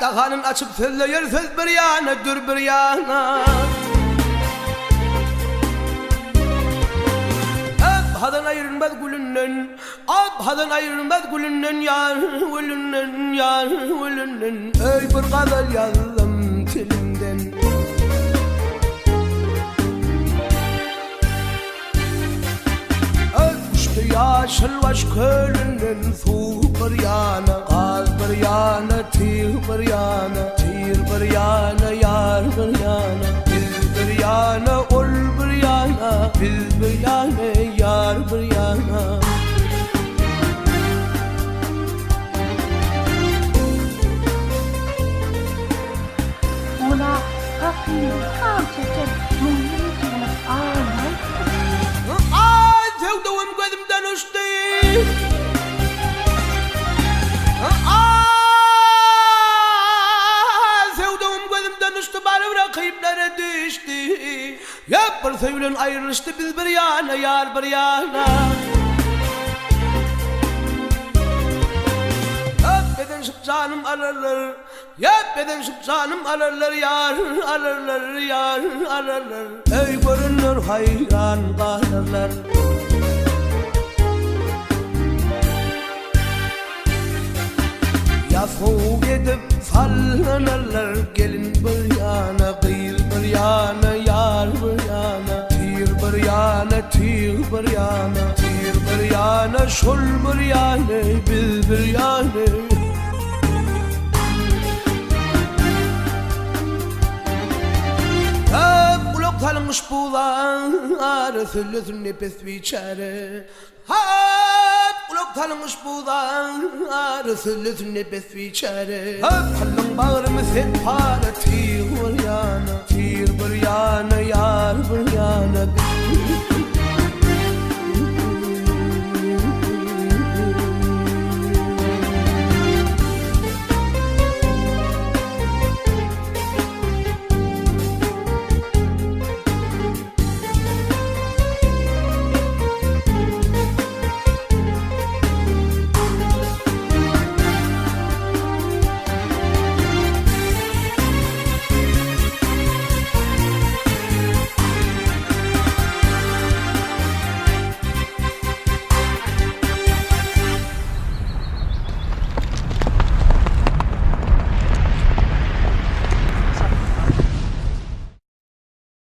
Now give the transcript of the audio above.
dağanın açıp söyleyer söz bir yana dur bir yana. Abhadan ayrılmaz gülünden, abhadan ayrılmaz gülünden yar, gülünden yar, gülünden. Ey bir gazel yazdım tilimden. Öpüştü yaşıl baş kölünden, su bir yana, gaz bir yana, tir bir yana, tir bir yana, yar bir yana, biz bir yana, ol bir yana, biz bir yana, yar bir yana. Ona kapıyı kalçacak mümkün ağlamay. Ay sevduğum gözümden uçtu. Ay sevduğum gözümden uçtu, bari bırakayım nereye düştü. Hep bir sevgilen ayrılıştı, biz bir yana, yar bir yana. Beden şıp canım alırlar, yap beden şıp canım alırlar, yar alırlar, yar alırlar. Ey görünür hayran kalırlar. Ya soğuk edip sallanırlar, gelin bir yana, kıyır bir yana, yar bir yana, tir bir yana, tir bir yana, tir bir yana, şol bir yana, biz bir yana. Kulak talınmış buğlar, söylüyorsun nefes biçare. Kulak talınmış buğlar, söylüyorsun nefes biçare. Kallın bağrımı sen para, tir bir yana, tir bir yana.